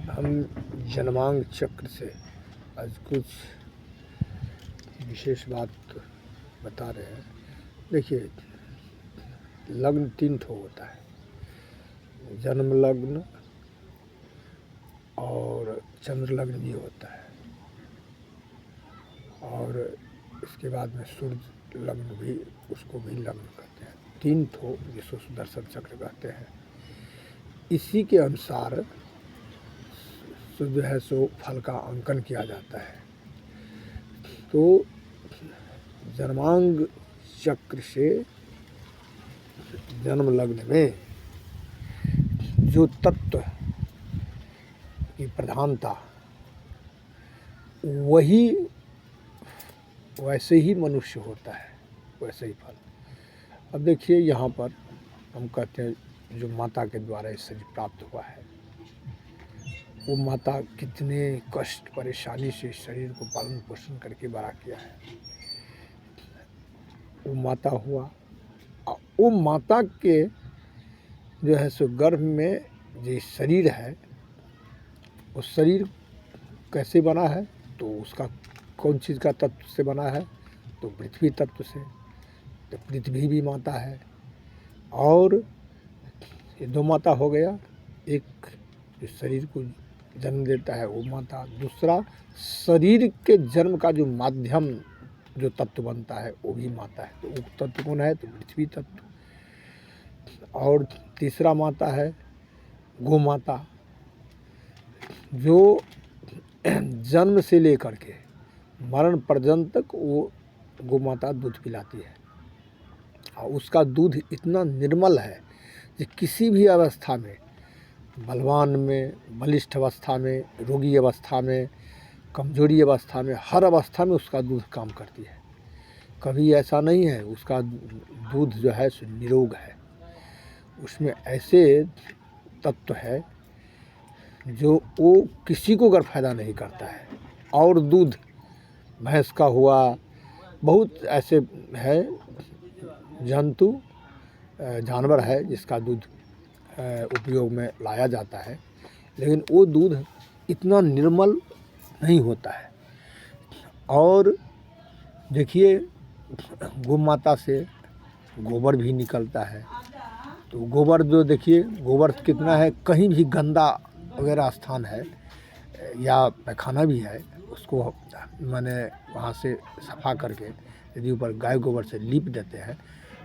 हम जन्मांग चक्र से आज कुछ विशेष बात बता रहे हैं। देखिए, लग्न 3 ठो होता है, जन्म लग्न और चंद्र लग्न भी होता है, और इसके बाद में सूर्य लग्न भी, उसको भी लग्न कहते हैं। 3 ठो जिसको सुदर्शन चक्र कहते हैं। इसी के अनुसार जो है सो फल का अंकन किया जाता है। तो जन्मांग चक्र से जन्म लग्न में जो तत्व की प्रधानता, वही वैसे ही मनुष्य होता है, वैसे ही फल। अब देखिए, यहाँ पर हम कहते हैं जो माता के द्वारा ये शरीर प्राप्त हुआ है, वो माता कितने कष्ट परेशानी से शरीर को पालन पोषण करके बड़ा किया है। वो माता हुआ, वो माता के जो है सो गर्भ में जो शरीर है, वो शरीर कैसे बना है, तो उसका कौन चीज़ का तत्व से बना है, तो पृथ्वी तत्व से। तो पृथ्वी भी माता है, और ये 2 माता हो गया। एक जो शरीर को जन्म देता है वो माता, दूसरा शरीर के जन्म का जो माध्यम जो तत्व बनता है वो भी माता है। तो वो तत्व कौन है, तो पृथ्वी तत्व। और तीसरा माता है गौ माता, जो जन्म से लेकर के मरण पर्यंत तक वो गौ माता दूध पिलाती है, और उसका दूध इतना निर्मल है कि किसी भी अवस्था में, बलवान में, बलिष्ठ अवस्था में, रोगी अवस्था में, कमजोरी अवस्था में, हर अवस्था में उसका दूध काम करती है। कभी ऐसा नहीं है, उसका दूध जो है सो निरोग है। उसमें ऐसे तत्व है जो वो किसी को अगर फायदा नहीं करता है। और दूध भैंस का हुआ, बहुत ऐसे है जंतु जानवर है जिसका दूध उपयोग में लाया जाता है, लेकिन वो दूध इतना निर्मल नहीं होता है। और देखिए, गौ माता से गोबर भी निकलता है। तो गोबर जो देखिए, गोबर कितना है, कहीं भी गंदा वगैरह स्थान है या पैखाना भी है, उसको माने वहाँ से सफा करके यदि ऊपर गाय गोबर से लीप देते हैं,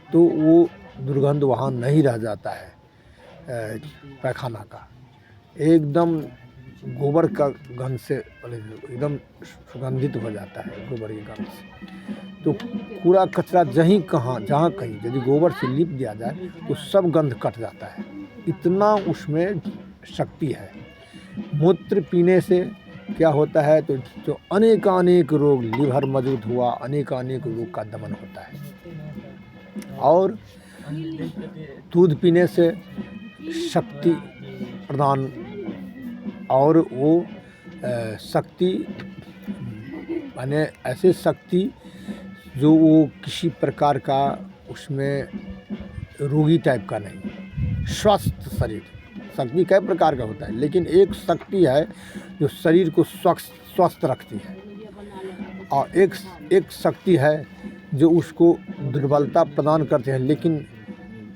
तो वो दुर्गंध वहाँ नहीं रह जाता है। पैखाना का एकदम गोबर का गंध से एकदम सुगंधित हो जाता है गोबर के गंध से। तो कूड़ा कचरा जहाँ कहीं यदि गोबर से लीप दिया जाए तो सब गंध कट जाता है। इतना उसमें शक्ति है। मूत्र पीने से क्या होता है, तो जो अनेक रोग, लीवर मजबूत हुआ, अनेक रोग का दमन होता है। और दूध पीने से शक्ति प्रदान, और वो शक्ति माने ऐसे शक्ति जो वो किसी प्रकार का उसमें रोगी टाइप का नहीं, स्वस्थ शरीर। शक्ति कई प्रकार का होता है, लेकिन एक शक्ति है जो शरीर को स्वस्थ रखती है, और एक शक्ति है जो उसको दुर्बलता प्रदान करते हैं। लेकिन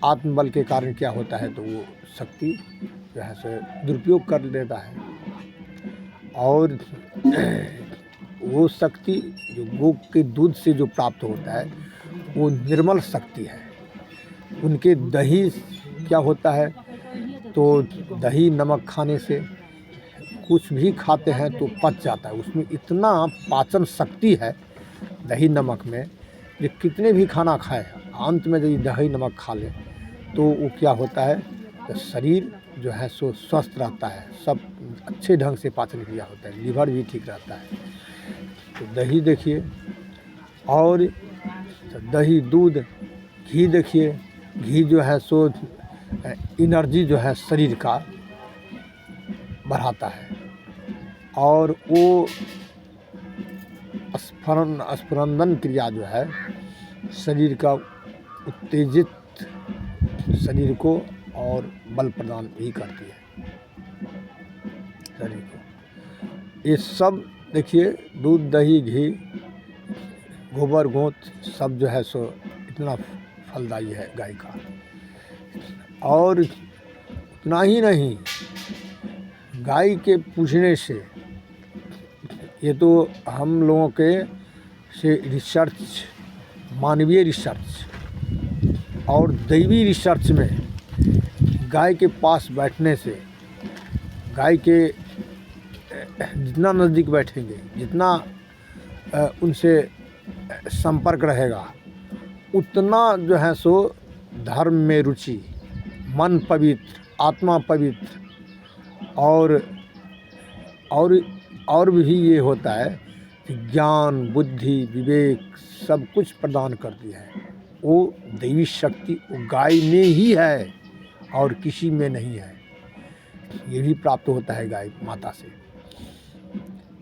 आत्मबल के कारण क्या होता है, तो वो शक्ति जो है सो दुरुपयोग कर लेता है। और वो शक्ति जो गौ के दूध से जो प्राप्त होता है, वो निर्मल शक्ति है। उनके दही क्या होता है, तो दही नमक खाने से कुछ भी खाते हैं तो पच जाता है। उसमें इतना पाचन शक्ति है दही नमक में, कि कितने भी खाना खाए, अंत में यदि दही नमक खा ले तो वो क्या होता है, तो शरीर जो है सो स्वस्थ रहता है, सब अच्छे ढंग से पाचन क्रिया होता है, लीवर भी ठीक रहता है। तो दही देखिए, और दही, दूध, घी देखिए, घी जो है सो एनर्जी जो है शरीर का बढ़ाता है, और वो स्फुरंदन क्रिया जो है शरीर का उत्तेजित शरीर को और बल प्रदान भी करती है। शरीर को। ये सब देखिए दूध दही घी गोबर गोंत सब जो है सो इतना फलदायी है गाय का। और उतना ही नहीं, गाय के पूछने से ये तो हम लोगों के से रिसर्च, मानवीय रिसर्च और दैवी रिसर्च में गाय के पास बैठने से, गाय के जितना नज़दीक बैठेंगे, जितना उनसे संपर्क रहेगा, उतना जो है सो धर्म में रुचि, मन पवित्र, आत्मा पवित्र और भी ये होता है कि ज्ञान बुद्धि विवेक सब कुछ प्रदान करती है। वो दैवी शक्ति वो गाय में ही है और किसी में नहीं है। ये भी प्राप्त होता है गाय माता से।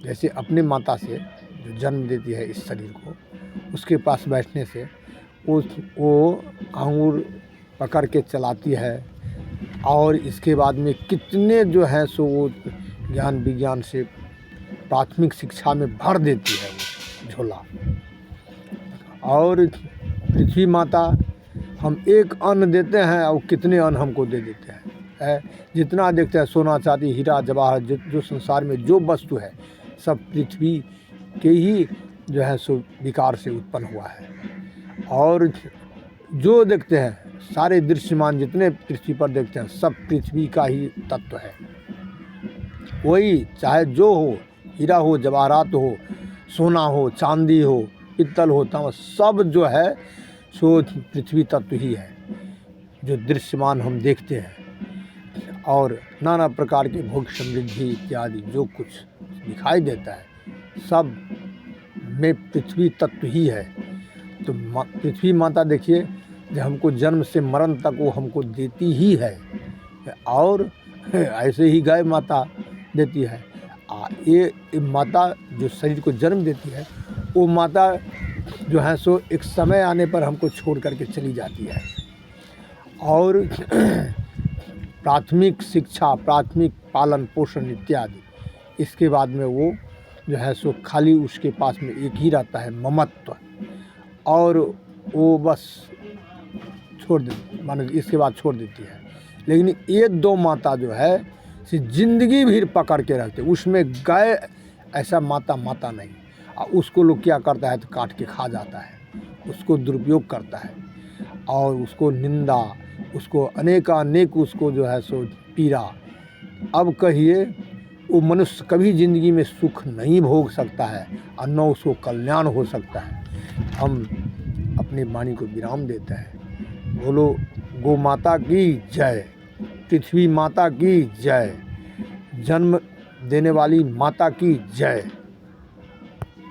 जैसे अपने माता से जो जन्म देती है इस शरीर को, उसके पास बैठने से वो अंगूर पकड़ के चलाती है और इसके बाद में कितने जो है सो वो ज्ञान विज्ञान से प्राथमिक शिक्षा में भर देती है वो झोला। और पृथ्वी माता, हम एक अन्न देते हैं और कितने अन्न हमको दे देते हैं। जितना देखते हैं सोना चांदी हीरा जवाहर जो संसार में जो वस्तु है सब पृथ्वी के ही जो है सो विकार से उत्पन्न हुआ है। और जो देखते हैं सारे दृश्यमान जितने पृथ्वी पर देखते हैं सब पृथ्वी का ही तत्व है। वही चाहे जो हो, हीरा हो जवाहरात हो, सोना हो चांदी हो पित्तल हो तांबा, सब जो है सो पृथ्वी तत्व ही है जो दृश्यमान हम देखते हैं। और नाना प्रकार के भोग समृद्धि इत्यादि जो कुछ दिखाई देता है सब में पृथ्वी तत्व ही है। तो पृथ्वी माता देखिए जो हमको जन्म से मरण तक वो हमको देती ही है। और ऐसे ही गाय माता देती है। ये माता जो शरीर को जन्म देती है वो माता जो है सो एक समय आने पर हमको छोड़ करके चली जाती है। और प्राथमिक शिक्षा, प्राथमिक पालन पोषण इत्यादि, इसके बाद में वो जो है सो खाली उसके पास में एक ही रहता है ममत्व, और वो बस छोड़ दे माने इसके बाद छोड़ देती है। लेकिन ये दो माता जो है सी जिंदगी भर पकड़ के रखते। उसमें गाय ऐसा माता नहीं। और उसको लोग क्या करता है तो काट के खा जाता है, उसको दुरुपयोग करता है और उसको निंदा, उसको अनेक उसको जो है सो पीड़ा। अब कहिए वो मनुष्य कभी ज़िंदगी में सुख नहीं भोग सकता है और न उसको कल्याण हो सकता है। हम अपनी वाणी को विराम देते हैं। बोलो गौ माता की जय, पृथ्वी माता की जय, जन्म देने वाली माता की जय।